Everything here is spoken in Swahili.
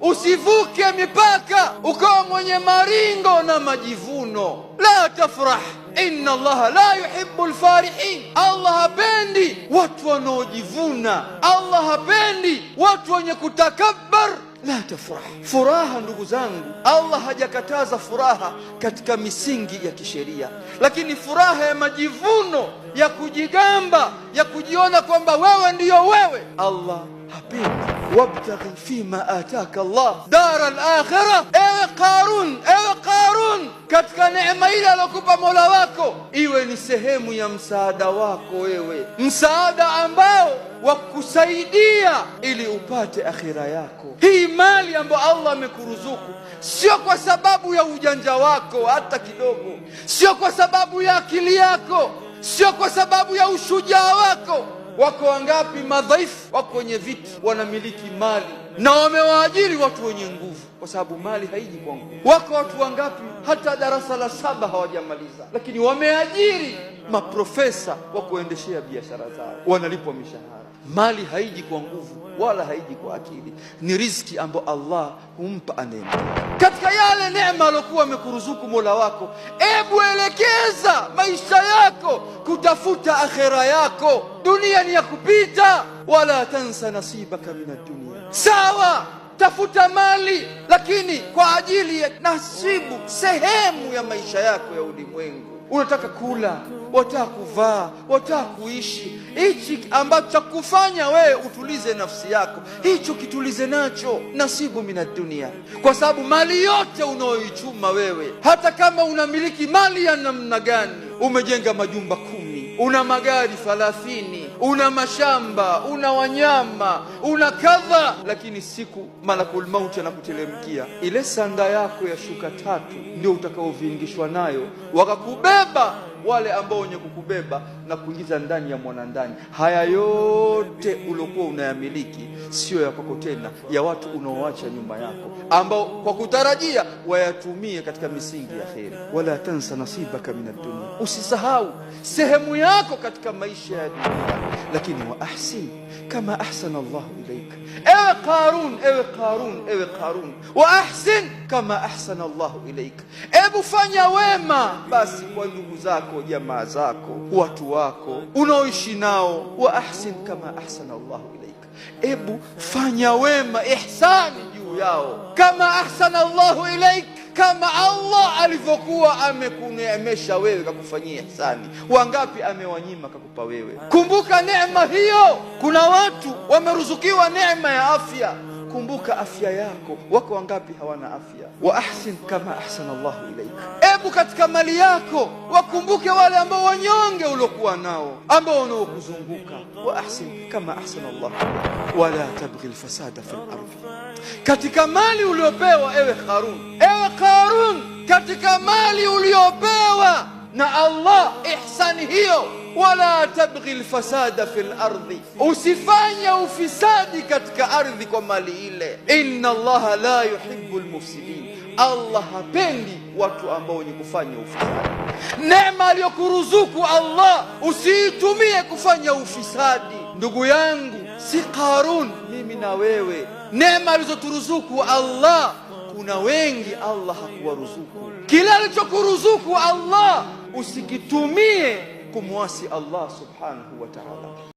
Usivuke mipaka ukawa mwenye maringo na majivuno. La tafrah, inna Allaha la yuhibbu alfarihin. Allah hapendi watu wanaojivuna. Allah hapendi watu wenye kutakabbar. La tafrah. Furaha, ndugu zangu, Allah hajakataza furaha katika misingi ya kisheria, lakini furaha ya majivuno, ya kujigamba, ya kujiona kwamba wewe ndiyo wewe, Allah hapendi. Wabtaghi fima ataka Allah dara al-akhirah. Ewe Qarun, katika neema ile alokupa Mola wako iwe ni sehemu ya msaada wako wewe, msaada ambao wakusaidia ili upate akhira yako. Hii mali ambayo Allah amekuruzuku sio kwa sababu ya ujanja wako hata kidogo, sio kwa sababu ya akili yako, sio kwa sababu ya ushujaa wako. Wako wangapi madhaifu wako kwenye viti wanamiliki mali na wamewaajiri watu wenye nguvu, kwa sababu mali haiji kwa nguvu. Wako watu wangapi hata darasa la 7 hawajamaliza, lakini wameajiri maprofesa wa kuendeshea biashara zao, wanalipwa mishahara. Mali haiji kwa nguvu wala haiji kwa akili, ni riziki ambayo Allah humpa anayemtaka. Katika yale neema alokuwa amekuruzuku Mola wako, ebu elekeza maisha yako kutafuta akhera yako. Dunia ni ya kupita. Wala tansa nasibaka minad dunya. Sawa, tafuta mali, lakini kwa ajili ya nasibu, sehemu ya maisha yako ya ulimwengu. Unataka kula, wataka kuvaa, wataka kuishi, hichi ambacho cha kufanya wewe utulize nafsi yako, hicho kitulize nacho. Nasibu minad dunia, kwa sababu mali yote unaoichuma wewe, hata kama unamiliki mali ya namna gani, umejenga majumba 10, una magari 30, una mashamba, una wanyama, una kadha, lakini siku malakul mauti anakutelemkia, ile sanda yako ya shuka 3 ndio utakaovingishwa nayo, wakakubeba wale ambao wenye kukubeba na kuingiza ndani ya mwanandani. Haya yote uliokuwa unayamiliki sio ya kwako tena, ya watu unaoacha nyuma yako, ambao kwa kutarajia wayatumie katika misingi ya kheri. Wala tansa nasibaka minad dunya, usisahau sehemu yako katika maisha ya dunia, lakini wa ahsin kama ahsana Allahu ilaika. Ewe Qarun, wa ahsin kama ahsana Allahu ilaika. Ebu fanya wema basi kwa ndugu zako, jamaa zako, watu wako unaoishi nao. Wa ahsin kama ahsana Allahu ilaika. Ebu fanya wema, ihsani juu yao, kama ahsana Allahu ilaika, kama Allah alivyokuwa amekuneemesha wewe kakufanyia ihsani. Wangapi amewanyima kakupa wewe? Kumbuka neema hiyo. Kuna watu wameruzukiwa neema ya afya, kumbuka afya yako. Wako wangapi hawana afya? Wa ahsin kama ahsana Allahu ilaika. Ebu katika mali yako wakumbuke wale ambao wanyonge uliokuwa nao, ambao wanaokuzunguka. Wa ahsin kama ahsana Allahu ilaika. Wala tabghi alfasada fil ardh. Katika mali uliopewa ewe Qarun, katika mali uliopewa na Allah, ihsani hiyo, wala tabghi alfasada fil ardhi, usifanye ufisadi katika ardhi kwa mali ile. Inna Allaha la yuhibbu almufsidin, Allah hapendi watu ambao wenye kufanya ufisadi. Neema aliyokuruzuku Allah usiitumie kufanya ufisadi. Ndugu yangu, si Qarun, mimi na wewe, neema alizoturuzuku Allah, kuna wengi Allah hakuwaruzuku. Kila alichokuruzuku Allah usikitumie kumwasi Allah subhanahu wa ta'ala.